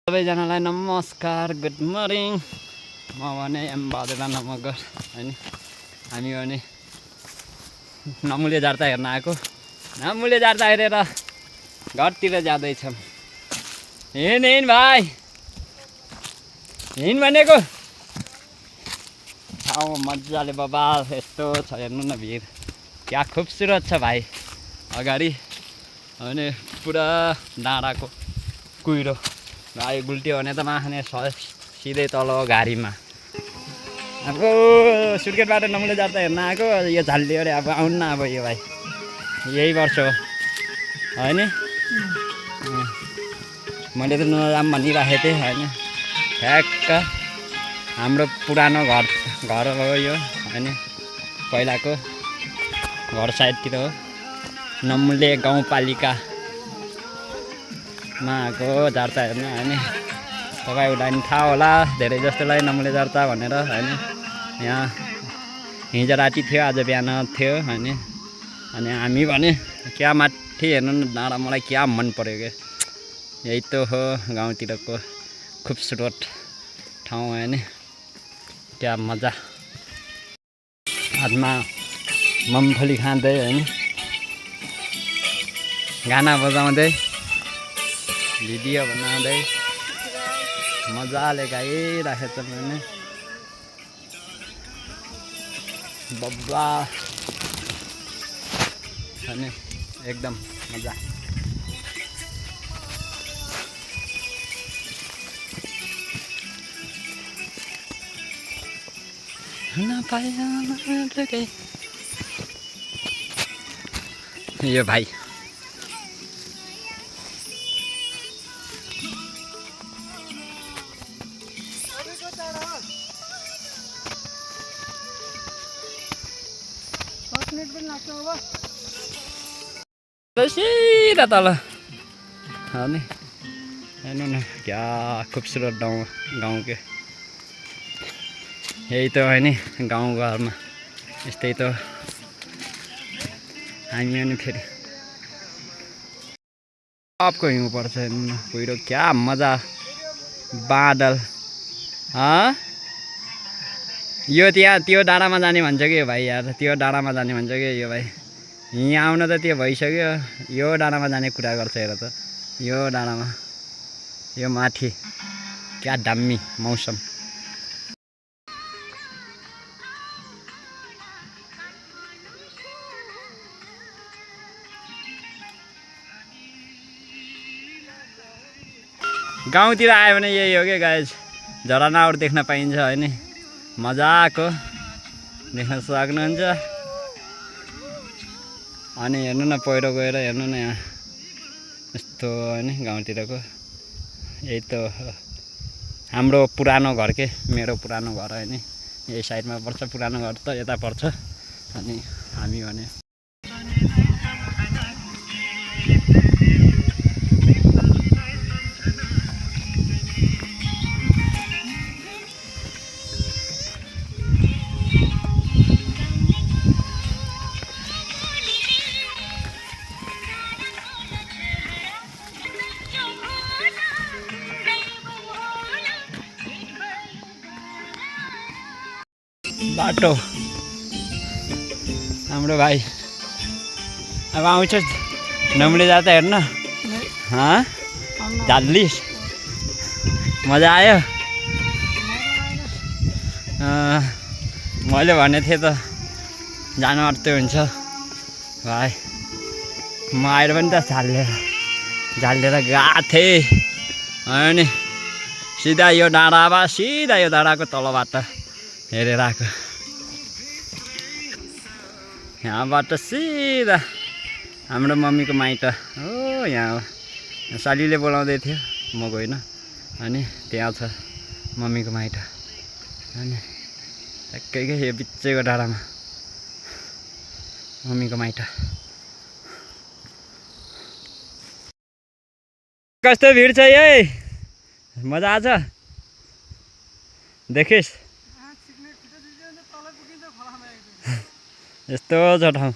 सबैजनालाई नमस्कार, good morning. म भने एमबहादुर नमगर हैन, हामी भने नमुले जार्ता हेर्न आएको। नमुले जार्ता हेरेर घरतिर जाँदैछौँ। हिँड भाइ, हिँड भनेको। ठाउँ मजाले बबाल यस्तो छ, हेर्नु न भिड क्या खुबसुरत छ भाइ। अगाडि अनि पुरा डाँडाको कुहिरो भाइ गुल्ट्यो भने त माख्ने सिधै तल घारीमा। अब सुर्खेतबाट नमुले जार्ता हेर्न आएको। यो झालिदियो अरे, अब आउनु न। अब यो भाइ यही वर्ष हो होइन। मैले त नजाम भनिराखेको थिएँ होइन। ठ्याक्क हाम्रो पुरानो घर हो यो होइन, पहिलाको घर साइडतिर हो। नमुले गाउँपालिकामा आएको जार्ता हेर्न होइन। तपाईँहरूलाई पनि थाहा होला, धेरै जस्तोलाई नमुले जार्ता भनेर होइन। यहाँ हिजो राति थियो, आज बिहान थियो होइन। अनि हामी भने क्या माथि हेर्नु न डाँडा, मलाई क्या मन पर्यो क्या। यही त हो गाउँतिरको खुबसुरत ठाउँ होइन, क्या मजा। हातमा मुम्फली खाँदै होइन, गाना बजाउँदै भिडियो बनाउँदै मजाले गाइराखेको छ भने बब्बा अनि एकदम मजा। यो भाइ सिधा तल हो नि। हेर्नु न क्या खुबसुरत गाउँ के। यही त होइन गाउँघरमा यस्तै त हामी अनि फेरि सबको हिउँ पर्छ। हेर्नु न कुहिरो क्या मजा, बादल। यो त्यहाँ त्यो डाँडामा जाने भन्छ कि यो भाइ यार, त्यो डाँडामा जाने भन्छ कि यो भाइ। यहाँ आउन त त्यो भइसक्यो, यो डाँडामा जाने कुरा गर्छ हेर त। यो डाँडामा, यो माथि क्या दामी मौसम। गाउँतिर आयो भने यही हो क्या गाइज, झरनाहरू देख्न पाइन्छ होइन। मजाको देख्न सक्नुहुन्छ। अनि हेर्नु न पहिरो गएर हेर्नु न यहाँ यस्तो होइन गाउँतिरको। यही त हाम्रो पुरानो घर के, मेरो पुरानो घर होइन। यही साइडमा पर्छ, पुरानो घर त यता पर्छ। अनि हामी भने बाटो हाम्रो भाइ अब आउँछ नमुले जार्ता हेर्न। झाल्लिस मजा आयो। मैले भनेको थिएँ त जानु अट्टै हुन्छ भाइ। म आएर पनि त झालेर गएको थिएँ अनि सिधा यो डाँडाको तलबाट हेरेर आएको। यहाँबाट सिधा हाम्रो मम्मीको माइत हो, यहाँ हो। सालीले बोलाउँदै थियो, म गइनँ। अनि त्यहाँ छ मम्मीको माइत। अनि ठ्याक्कै यो बिचैको डाँडामा मम्मीको माइत। कस्तो भिड छ यही, मजा आछ देखिस्। यस्तो छ ठाउँ।